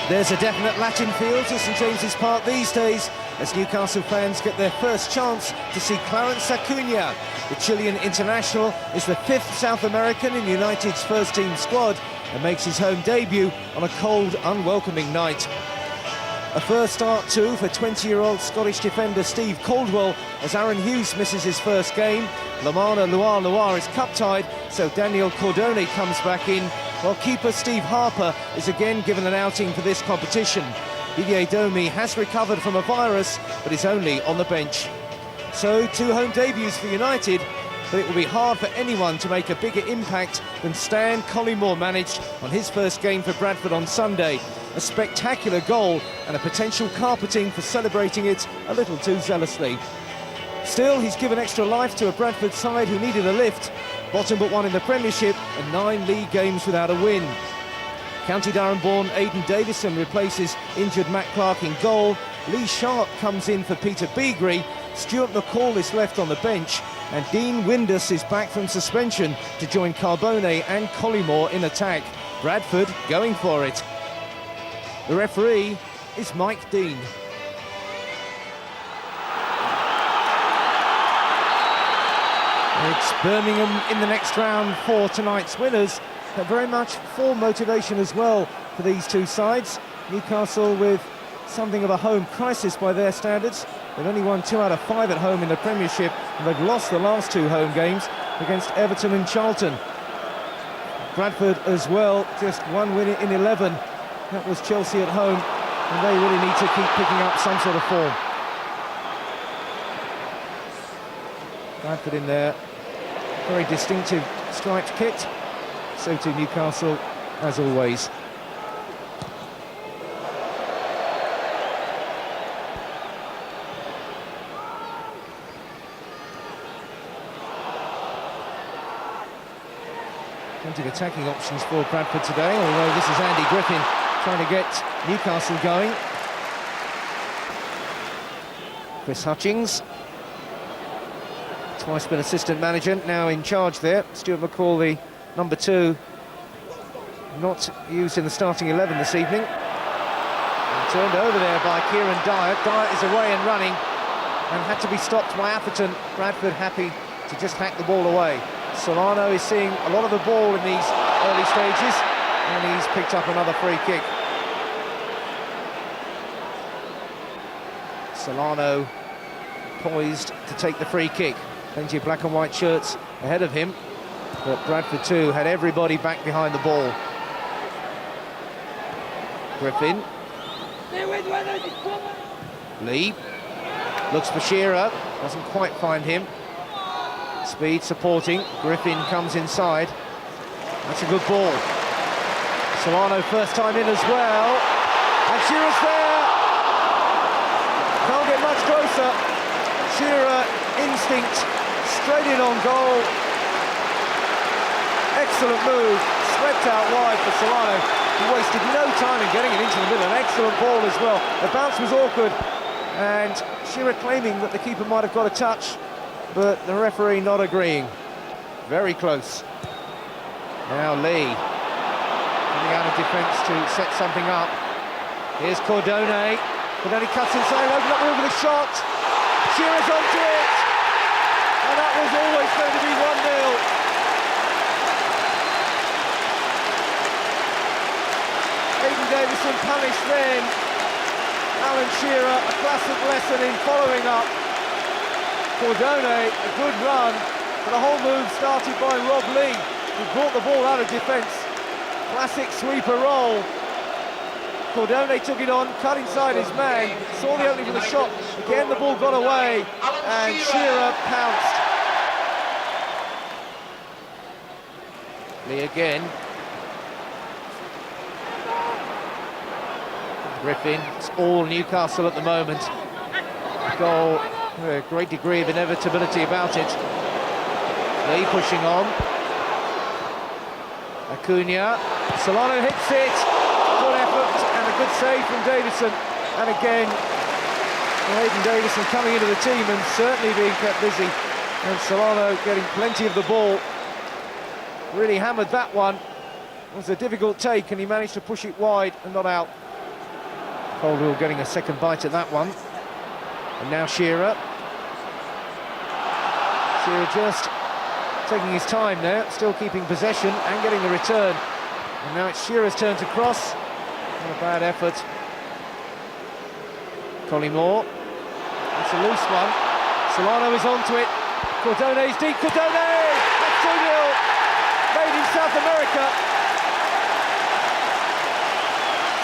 There's a definite Latin feel to St James's Park these days as Newcastle fans get their first chance to see Clarence Acuna. The Chilean international is the 5th South American in United's first-team squad and makes his home debut on a cold, unwelcoming night. A first start too for 20-year-old Scottish defender Steve Caldwell as Aaron Hughes misses his first game. Lomana Luar is cup-tied, so Daniel Cordone comes back in, while keeper Steve Harper is again given an outing for this competition. Didier Domi has recovered from a virus, but is only on the bench. So, 2 home debuts for United, but it will be hard for anyone to make a bigger impact than Stan Collymore managed on his first game for Bradford on Sunday. A spectacular goal and a potential carpeting for celebrating it a little too zealously. Still, he's given extra life to a Bradford side who needed a lift, bottom but 1 in the Premiership and 9 league games without a win. County Durham-born Aidan Davison replaces injured Matt Clark in goal. Lee Sharp comes in for Peter Beagrie. Stuart McCall is left on the bench, and Dean Windus is back from suspension to join Carbone and Collymore in attack. Bradford going for it. The referee is Mike Dean. It's Birmingham in the next round for tonight's winners, but very much full motivation as well for these two sides. Newcastle with something of a home crisis by their standards. They've only won 2 out of 5 at home in the Premiership, and they've lost the last 2 home games against Everton and Charlton. Bradford as well, just 1 win in 11. That was Chelsea at home, and they really need to keep picking up some sort of form. Bradford in there. Very distinctive striped kit. So too Newcastle, as always. Plenty of attacking options for Bradford today, although this is Andy Griffin trying to get Newcastle going. Chris Hutchings, twice been assistant manager, now in charge there. Stuart McCall, the number 2, not used in the starting 11 this evening. And turned over there by Kieran Dyer. Dyer is away and running and had to be stopped by Atherton. Bradford happy to just hack the ball away. Solano is seeing a lot of the ball in these early stages, and he's picked up another free kick. Solano poised to take the free kick. Plenty of black and white shirts ahead of him, but Bradford too had everybody back behind the ball. Griffin. Lee looks for Shearer, doesn't quite find him. Speed supporting, Griffin comes inside. That's a good ball. Solano first time in as well, and Shearer's there. Can't get much closer. Shearer, instinct, straight in on goal. Excellent move, swept out wide for Solano. He wasted no time in getting it into the middle. An excellent ball as well. The bounce was awkward, and Shearer claiming that the keeper might have got a touch, but the referee not agreeing. Very close. Now Lee coming out of defence to set something up. Here's Cordone. Cordone cuts inside, opens up the room with a shot. Shearer's onto it, and that was always going to be 1-0. Aidan Davison punished then. Alan Shearer, a classic lesson in following up. Cordone, a good run, but the whole move started by Rob Lee, who brought the ball out of defence. Classic sweeper roll. Cordone took it on, cut inside his man, saw the opening for the shot. Again, the ball got away, and Shearer pounced. Lee again. Griffin, it's all Newcastle at the moment. Goal, a great degree of inevitability about it. Lee pushing on. Acuna, Solano hits it. Good effort and a good save from Davison. And again, Aidan Davison coming into the team and certainly being kept busy. And Solano getting plenty of the ball. Really hammered that one. It was a difficult take and he managed to push it wide and not out. Caldwell getting a second bite at that one. And now Shearer. Shearer just taking his time now, still keeping possession and getting the return. And now it's Shearer's turn to cross. Not a bad effort. Collymore. It's a loose one. Solano is onto it. Cordone's deep. Cordone! That's 2-0. Made in South America.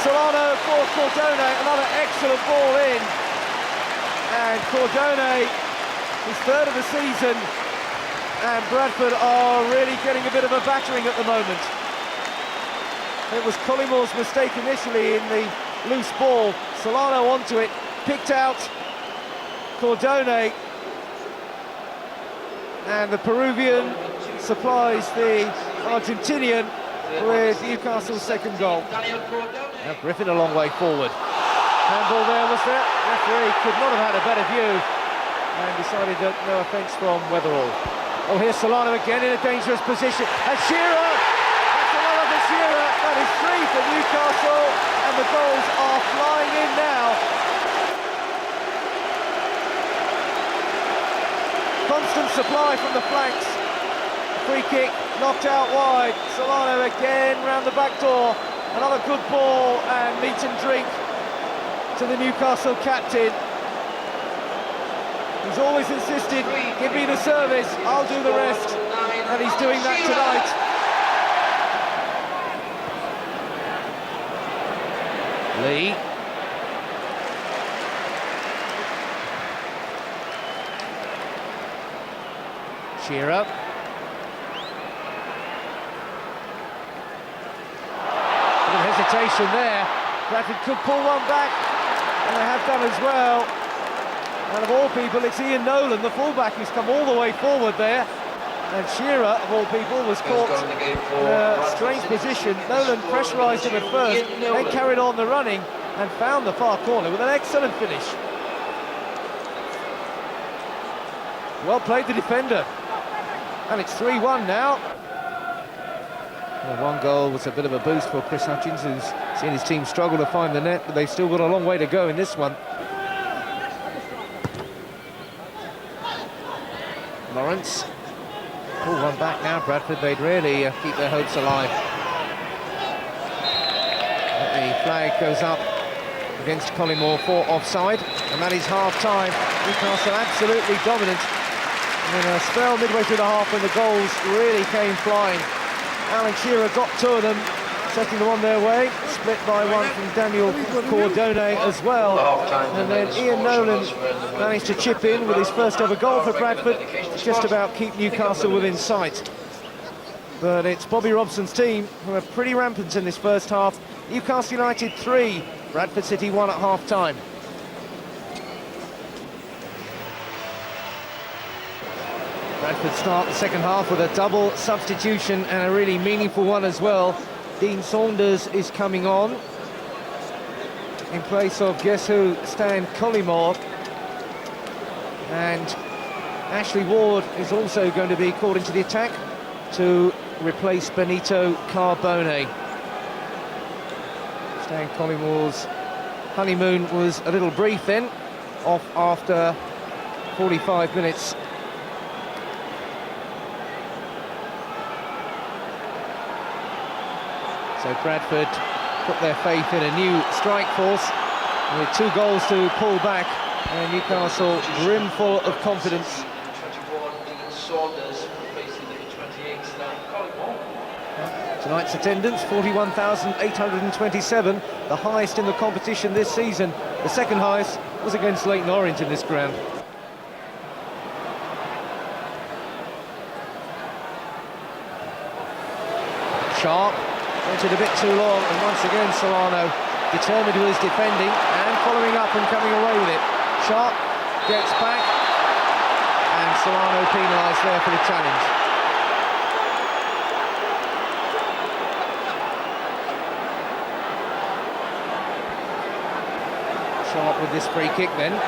Solano for Cordone. Another excellent ball in. And Cordone, his third of the season. And Bradford are really getting a bit of a battering at the moment. It was Collymore's mistake initially in the loose ball. Solano onto it, picked out Cordone. And the Peruvian supplies the Argentinian with Newcastle's second goal. Now Griffin a long way forward. Handball there, was there? Referee could not have had a better view and decided that no offence from Weatherall. Oh, here's Solano again in a dangerous position. And Shearer! That's another for Shearer. That is 3 for Newcastle, and the goals are flying in now. Constant supply from the flanks. Free kick knocked out wide. Solano again round the back door. Another good ball and meat and drink to the Newcastle captain. He's always insisted, give me the service, I'll do the rest, and he's doing that tonight. Lee. Shearer. A little hesitation there. Bradford could pull one back, and they have done as well. And of all people, it's Ian Nolan, the fullback, who's come all the way forward there. And Shearer, of all people, was caught in a strange position. Nolan pressurised him at first, then carried on the running and found the far corner with an excellent finish. Well played, the defender. And it's 3-1 now. Well, one goal was a bit of a boost for Chris Hutchins, who's seen his team struggle to find the net, but they've still got a long way to go in this one. Lawrence. Pull one back now, Bradford. They'd really keep their hopes alive. The flag goes up against Collymore for offside, and that is half-time. Newcastle absolutely dominant. In a spell midway through the half when the goals really came flying. Alan Shearer got 2 of them, setting them on their way, split by one from Daniel Cordone as well. And then Ian Nolan managed to chip in with his first ever goal for Bradford, just about keep Newcastle within sight. But it's Bobby Robson's team who are pretty rampant in this first half. Newcastle United 3, Bradford City 1 at half-time. Bradford start the second half with a double substitution, and a really meaningful one as well. Dean Saunders is coming on in place of, guess who, Stan Collymore. And Ashley Ward is also going to be called into the attack to replace Benito Carbone. Stan Collymore's honeymoon was a little brief then, off after 45 minutes. So Bradford put their faith in a new strike force with 2 goals to pull back, and Newcastle brimful of confidence. Tonight's attendance, 41,827, the highest in the competition this season. The second highest was against Leyton Orient in this ground. Sharp. Went it a bit too long, and once again Solano determined with his defending and following up and coming away with it. Sharp gets back, and Solano penalised there for the challenge. Sharp with this free kick then.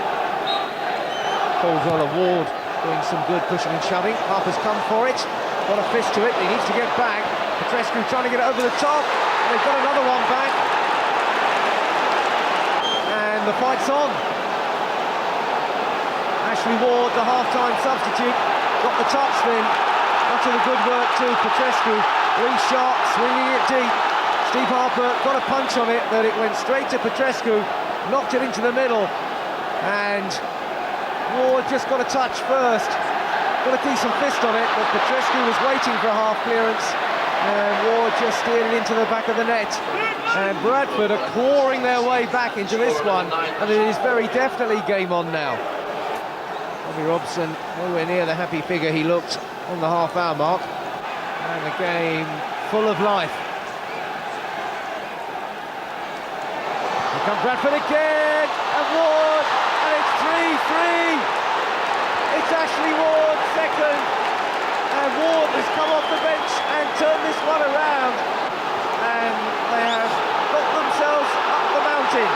Caldwell Ward doing some good pushing and shoving. Harper's come for it, got a fist to it, he needs to get back. Petrescu trying to get it over the top, and they've got another one back. And the fight's on. Ashley Ward, the half-time substitute, got the top spin. Much of the good work to Petrescu. Shot, swinging it deep. Steve Harper got a punch on it, but it went straight to Petrescu, knocked it into the middle, and Ward just got a touch first. Got a decent fist on it, but Petrescu was waiting for a half clearance, and Ward just steered it into the back of the net. And Bradford are clawing their way back into this one, and it is very definitely game on now. Bobby Robson nowhere near the happy figure he looked on the half-hour mark, and the game full of life. Here comes Bradford again, and Ward, and it's 3-3. It's Ashley Ward second, and Ward has come off the bench and turned this one around, and they have got themselves up the mountain.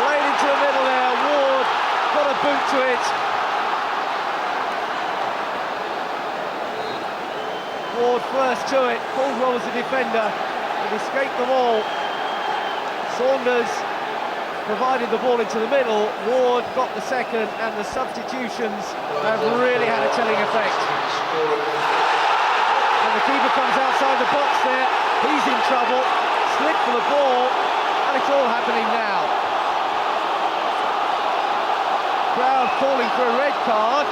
Played into the middle there, Ward got a boot to it. Ward first to it, Caldwell was the defender, it escaped them all. Saunders provided the ball into the middle, Ward got the second, and the substitutions have really had a telling effect. And the keeper comes outside the box there, he's in trouble, slip for the ball, and it's all happening now. Crowd calling for a red card.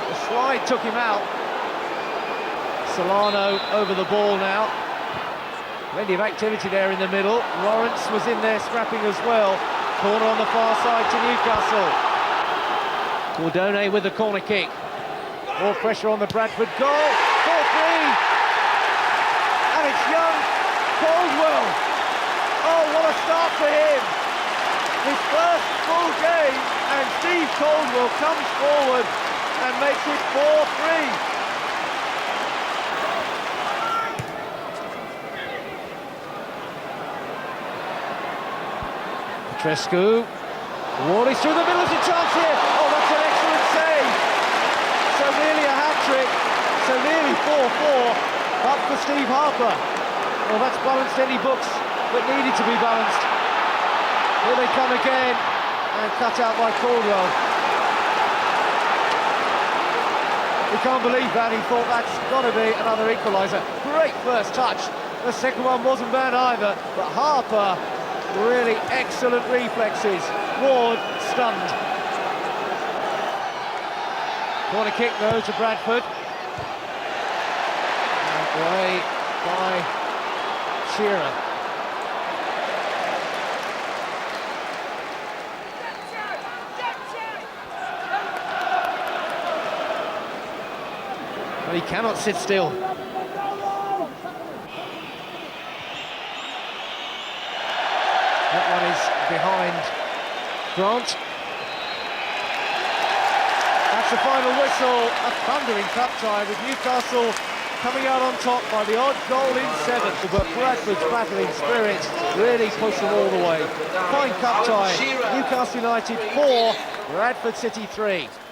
The slide took him out. Solano over the ball now. Plenty of activity there in the middle. Lawrence was in there scrapping as well. Corner on the far side to Newcastle. Cordone with the corner kick. More pressure on the Bradford goal. 4-3. And it's young Caldwell. Oh, what a start for him. His first full game, and Steve Caldwell comes forward and makes it 4-3. Petrescu, Ward is through the middle, there's a chance here. Oh, that's an excellent save. So nearly a hat-trick, so nearly 4-4, up for Steve Harper. Well, that's balanced any books that needed to be balanced. Here they come again, and cut out by Caldwell. We can't believe that, he thought that's got to be another equaliser. Great first touch, the second one wasn't bad either, but Harper, really excellent reflexes. Ward stunned. Corner kick though to Bradford. And away by Shearer. Well, he cannot sit still. That one is behind Grant. That's the final whistle, a thundering cup tie with Newcastle coming out on top by the odd goal in seventh, but Bradford's battling spirit really pushed them all the way. Fine cup tie, Newcastle United 4, Bradford City 3.